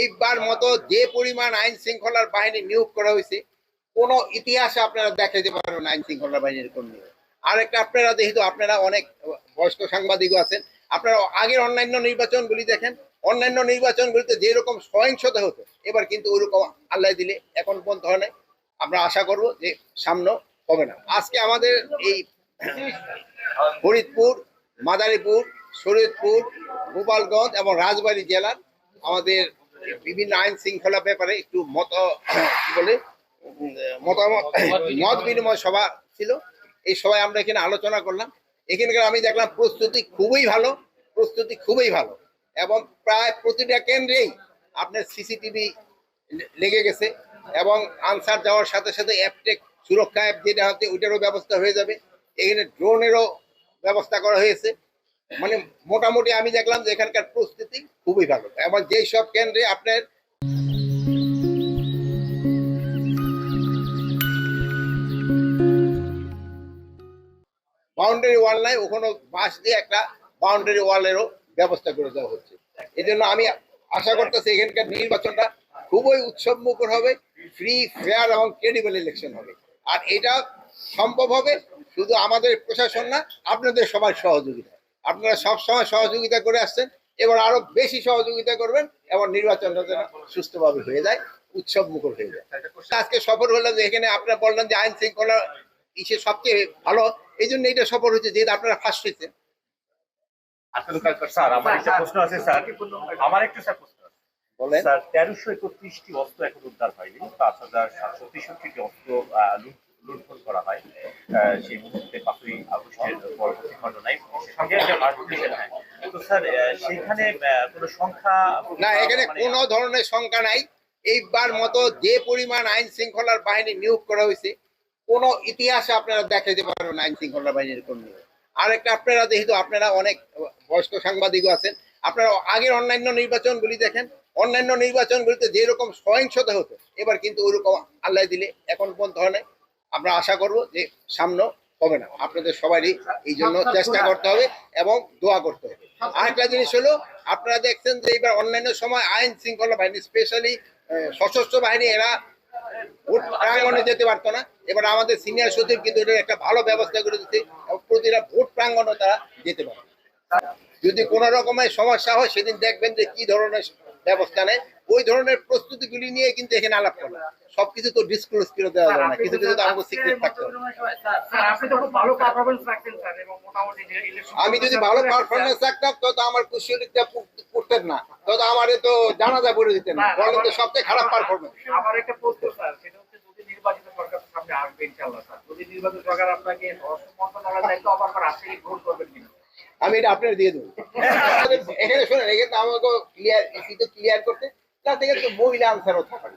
এইবার মতো যে পরিমাণ আইন শৃঙ্খলার বাহিনী নিয়োগ করা হয়েছে কোন ইতিহাসে আপনারা দেখাইতে পারবেন আইন শৃঙ্খলা বাহিনীর কোন নিয়োগ। আর একটা আপনারা যেহেতু আপনারা অনেক বয়স্ক সাংবাদিকও আছেন, আপনারা আগের অন্যান্য নির্বাচনগুলি দেখেন, অন্যান্য নির্বাচনগুলিতে যেরকম সহিংসতা হতো এবার কিন্তু ওইরকম আল্লাহ দিলে এখন পর্যন্ত হয় না। আমরা আশা করব যে সামনে হবে না। আজকে আমাদের এই ফরিদপুর, মাদারীপুর, শরীয়তপুর, গোপালগঞ্জ এবং রাজবাড়ী জেলার আমাদের বিভিন্ন আইন শৃঙ্খলা ব্যাপারে একটু মত বিনিময় সভা ছিল। এই সভায় আমরা এখানে আলোচনা করলাম। এখানকার আমি দেখলাম প্রস্তুতি খুবই ভালো এবং প্রায় প্রতিটা কেন্দ্রেই আপনার সিসিটিভি লেগে গেছে এবং আনসার যাওয়ার সাথে সাথে অ্যাপটেক সুরক্ষা অ্যাপ যেটা হচ্ছে ওইটারও ব্যবস্থা হয়ে যাবে। এখানে ড্রোনেরও ব্যবস্থা করা হয়েছে। মানে মোটামুটি আমি দেখলাম যে এখানকার প্রস্তুতি খুবই ভালো এবং যেই সব কেন্দ্রে আপনার বাউন্ডারি ওয়াল নাই, ওখানে বাঁশ দিয়ে একটা বাউন্ডারি ওয়ালেরও ব্যবস্থা করে দেওয়া হচ্ছে। এই জন্য আমি আশা করতেছি এখানকার নির্বাচনটা খুবই উৎসব মুখর হবে, ফ্রি, ফেয়ার এবং ক্রেডিবল ইলেকশন হবে। আর এটা সম্ভব হবে শুধু আমাদের প্রশাসন না, আপনাদের সবার সহযোগিতা। আপনারা সবসময় সহযোগিতা করে আসছেন, এবার আরো বেশি সহযোগিতা করবেন এবং নির্বাচনটা যেন সুষ্ঠুভাবে হয়ে যায়, উৎসব মুখর হয়ে যায়। আজকে সফর হলো যে এখানে আপনারা বললেন যে আইন শৃঙ্খলা ইসে সবচেয়ে ভালো, এই জন্য এটা সফর হয়েছে যেহেতু আপনারা ফার্স্ট হয়েছেন। স্যার আমার একটা প্রশ্ন আছে স্যার, আমার একটু স্যার প্রশ্ন আছে। বলেন স্যার, 1331টি অস্ত্র এখন উদ্ধার হয়নি, 5763টি অস্ত্র লুণ্ঠন করা হয় সেই মুহূর্তে 5ই আগস্টের পরবর্তী ঘটনায়। তো স্যার সেখানে কোনো সংখ্যা না, এখানে কোনো ধরনের সংখ্যা নাই। এইবার মতো যে পরিমাণ আইন শৃঙ্খলার বাহিনী নিয়োগ করা হয়েছে কোন ইতিহাসে আপনারা দেখাইতে পারবেন আইন শৃঙ্খলা বাহিনীর কোন নিয়োগ। আর একটা আপনারা যেহেতু আপনারা অনেক বয়স্ক সাংবাদিকও আছেন, আপনারা আগের অন্যান্য নির্বাচনগুলি দেখেন, অন্যান্য নির্বাচনগুলিতে যেরকম সহিংসতা হতো এবার কিন্তু ওইরকম আল্লাহ দিলে এখন পর্যন্ত হয় না। আমরা আশা করব যে সামনে হবে না। আপনাদের সবারই এই জন্য চেষ্টা করতে হবে এবং দোয়া করতে হবে। আরেকটা জিনিস হলো, আপনারা দেখছেন যে এবার অন্যান্য সময় আইন শৃঙ্খলা বাহিনী স্পেশালি সশস্ত্র বাহিনী এরা ভোট প্রাঙ্গণে যেতে পারতো না। এবার আমাদের সিনিয়র সচিব কিন্তু এটার একটা ভালো ব্যবস্থা করে দিচ্ছে এবং প্রতিটা ভোট প্রাঙ্গণে তারা যেতে পারে। যদি কোনো রকমের সমস্যা হয় সেদিন দেখবেন যে কি ধরনের ব্যবস্থা নেয়, ওই ধরনের প্রস্তুতিগুলি নিয়ে কিন্তু এখানে আলাপ করলাম। সবকিছু তো ডিসক্লোজ করে দেওয়া যাবে না, কিছু কিছু তো আমাকে সিক্রেট থাকতে হবে। আমি যদি ভালো পারফরমেন্স রাখতাম তো আমার কুশলীটা করতেন না, তো আমার তো জানাজা করে দিতেন না, বলেন তো সবচেয়ে খারাপ পারফরমেন্স। আমার একটা প্রশ্ন স্যার, সেটা হচ্ছে যদি নির্বাচিত সরকার সামনে আসবে ইনশাআল্লাহ স্যার, যদি নির্বাচিত সরকার আপনাকে মন্ত্রণালয় দায়িত্ব আবার আপনি গ্রহণ করবেন কিনা? আমি এটা আপনার দিয়ে দেবো। এখানে শোনেন, এখানে আমাকে ক্লিয়ার করতে তার থেকে মহিলা আনসারও থাকবে।